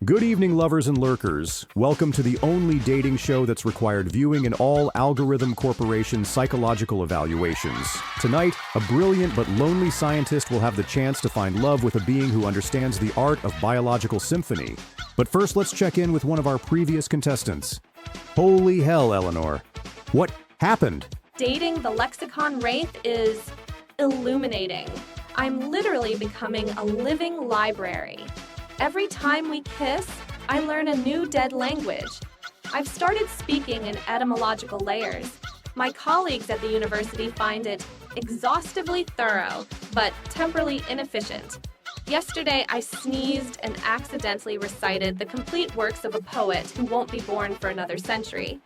Good evening, lovers and lurkers. Welcome to the only dating show that's required viewing in all Algorithm Corporation psychological evaluations. Tonight, a brilliant but lonely scientist will have the chance to find love with a being who understands the art of biological symphony. But first, let's check in with one of our previous contestants. Holy hell, Eleanor. What happened? Dating the Lexicon Wraith is illuminating. I'm literally becoming a living library. Every time we kiss, I learn a new dead language. I've started speaking in etymological layers. My colleagues at the university find it exhaustively thorough, but temporally inefficient. Yesterday, I sneezed and accidentally recited the complete works of a poet who won't be born for another century.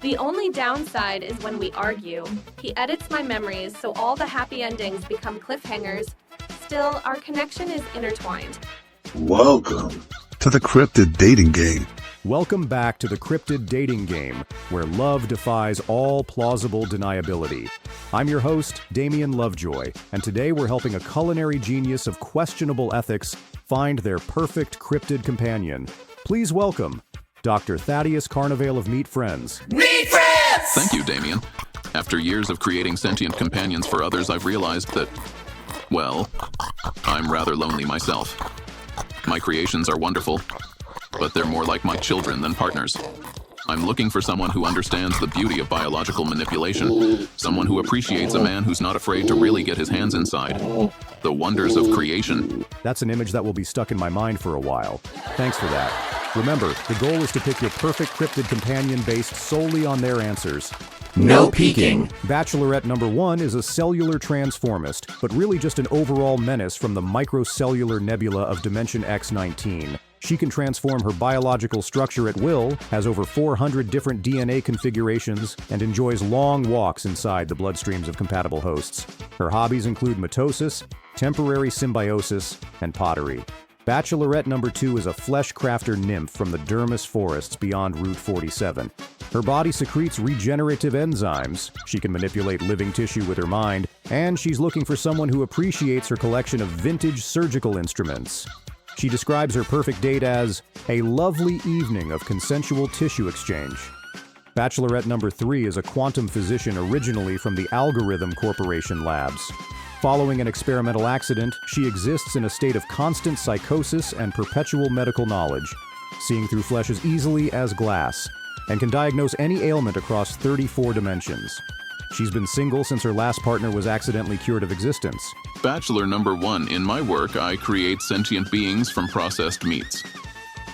The only downside is when we argue. He edits my memories so all the happy endings become cliffhangers. Still, our connection is intertwined. Welcome to the Cryptid dating game. Welcome back to the Cryptid dating game, where love defies all plausible deniability. I'm your host, Damian Lovejoy, and today we're helping a culinary genius of questionable ethics find their perfect cryptid companion. Please welcome Dr. Thaddeus Carnivale of Meat Friends. Meat Friends! Thank you, Damian. After years of creating sentient companions for others, I've realized that, well, I'm rather lonely myself. My creations are wonderful, but they're more like my children than partners. I'm looking for someone who understands the beauty of biological manipulation, someone who appreciates a man who's not afraid to really get his hands inside. The wonders of creation. That's an image that will be stuck in my mind for a while. Thanks for that. Remember, the goal is to pick your perfect cryptid companion based solely on their answers. No peeking. Bachelorette number 1 is a cellular transformist, but really just an overall menace from the microcellular nebula of Dimension X-19. She can transform her biological structure at will, has over 400 different DNA configurations, and enjoys long walks inside the bloodstreams of compatible hosts. Her hobbies include mitosis, temporary symbiosis, and pottery. Bachelorette number 2 is a Fleshcrafter Nymph from the Dermis forests beyond Route 47. Her body secretes regenerative enzymes, she can manipulate living tissue with her mind, and she's looking for someone who appreciates her collection of vintage surgical instruments. She describes her perfect date as a lovely evening of consensual tissue exchange. Bachelorette number 3 is a quantum physician originally from the Algorithm Corporation labs. Following an experimental accident, she exists in a state of constant psychosis and perpetual medical knowledge, seeing through flesh as easily as glass, and can diagnose any ailment across 34 dimensions. She's been single since her last partner was accidentally cured of existence. Bachelor number 1, in my work, I create sentient beings from processed meats.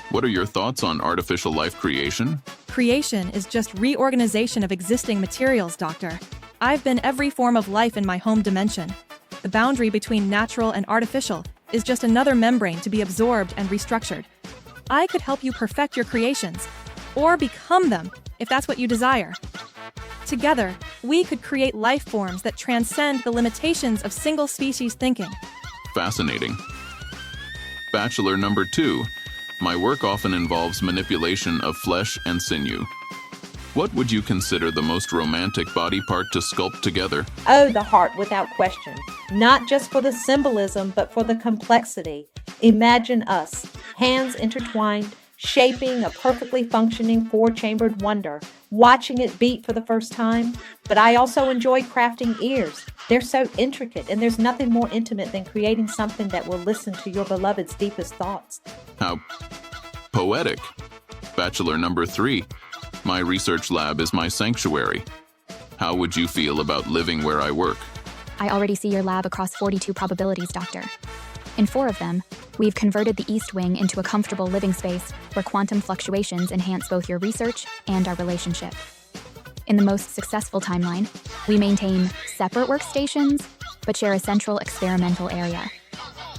What are your thoughts on artificial life creation? Creation is just reorganization of existing materials, Doctor. I've been every form of life in my home dimension. The boundary between natural and artificial is just another membrane to be absorbed and restructured. I could help you perfect your creations, or become them, if that's what you desire. Together, we could create life forms that transcend the limitations of single-species thinking. Fascinating. Bachelor number 2, my work often involves manipulation of flesh and sinew. What would you consider the most romantic body part to sculpt together? Oh, the heart, without question. Not just for the symbolism, but for the complexity. Imagine us, hands intertwined, shaping a perfectly functioning four-chambered wonder, watching it beat for the first time. But I also enjoy crafting ears. They're so intricate, and there's nothing more intimate than creating something that will listen to your beloved's deepest thoughts. How poetic. Bachelor number 3, my research lab is my sanctuary. How would you feel about living where I work? I already see your lab across 42 probabilities, Doctor. In 4 of them, we've converted the East Wing into a comfortable living space where quantum fluctuations enhance both your research and our relationship. In the most successful timeline, we maintain separate workstations, but share a central experimental area.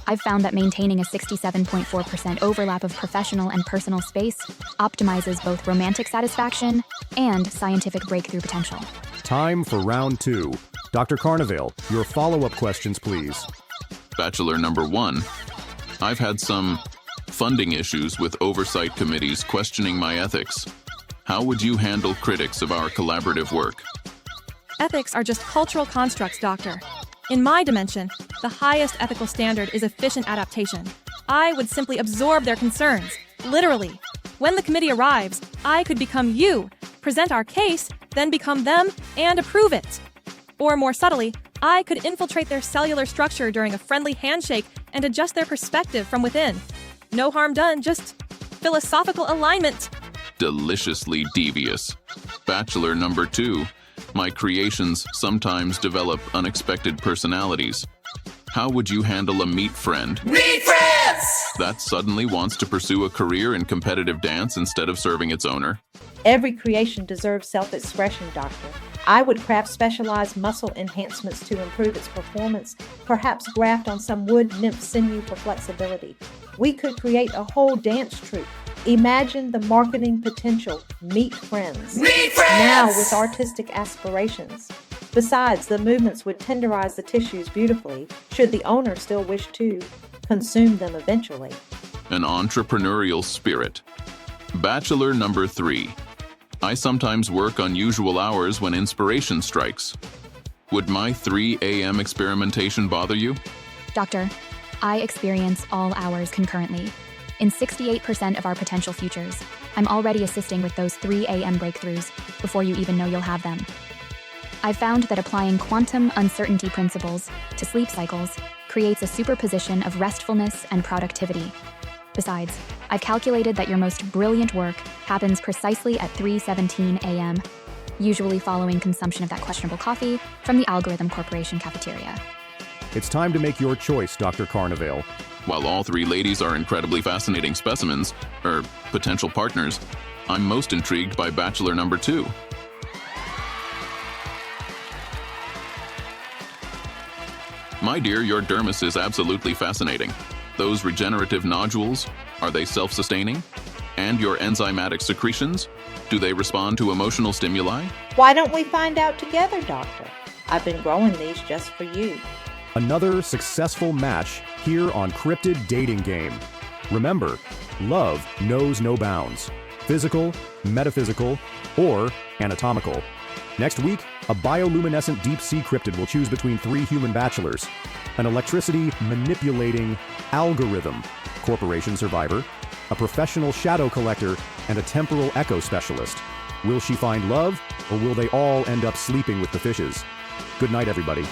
I've found that maintaining a 67.4% overlap of professional and personal space optimizes both romantic satisfaction and scientific breakthrough potential. Time for round 2. Dr. Carnivale, your follow-up questions, please. Bachelor number 1, I've had some funding issues with oversight committees questioning my ethics. How would you handle critics of our collaborative work? Ethics are just cultural constructs, Doctor. In my dimension, the highest ethical standard is efficient adaptation. I would simply absorb their concerns, Literally. When the committee arrives, I could become you, present our case, then become them, and approve it. Or more subtly, I could infiltrate their cellular structure during a friendly handshake and adjust their perspective from within. No harm done, just philosophical alignment. Deliciously devious. Bachelor number 2. My creations sometimes develop unexpected personalities. How would you handle a meat friend? Meet friends! That suddenly wants to pursue a career in competitive dance instead of serving its owner? Every creation deserves self-expression, Doctor. I would craft specialized muscle enhancements to improve its performance, perhaps graft on some wood nymph sinew for flexibility. We could create a whole dance troupe. Imagine the marketing potential. Meet friends. Meet friends! Now with artistic aspirations. Besides, the movements would tenderize the tissues beautifully, should the owner still wish to consume them eventually. An entrepreneurial spirit. Bachelor number 3. I sometimes work unusual hours when inspiration strikes. Would my 3 a.m. experimentation bother you? Doctor, I experience all hours concurrently. In 68% of our potential futures, I'm already assisting with those 3 a.m. breakthroughs before you even know you'll have them. I've found that applying quantum uncertainty principles to sleep cycles creates a superposition of restfulness and productivity. Besides, I've calculated that your most brilliant work happens precisely at 3:17 a.m., usually following consumption of that questionable coffee from the Algorithm Corporation cafeteria. It's time to make your choice, Dr. Carnivale. While all 3 ladies are incredibly fascinating specimens, or potential partners, I'm most intrigued by Bachelor number 2. My dear, your dermis is absolutely fascinating. Those regenerative nodules, are they self-sustaining? And your enzymatic secretions, do they respond to emotional stimuli? Why don't we find out together, Doctor? I've been growing these just for you. Another successful match here on Cryptid Dating Game. Remember, love knows no bounds. Physical, metaphysical, or anatomical. Next week, a bioluminescent deep-sea cryptid will choose between 3 human bachelors. An electricity-manipulating algorithm corporation survivor, a professional shadow collector, and a temporal echo specialist. Will she find love, or will they all end up sleeping with the fishes? Good night, everybody.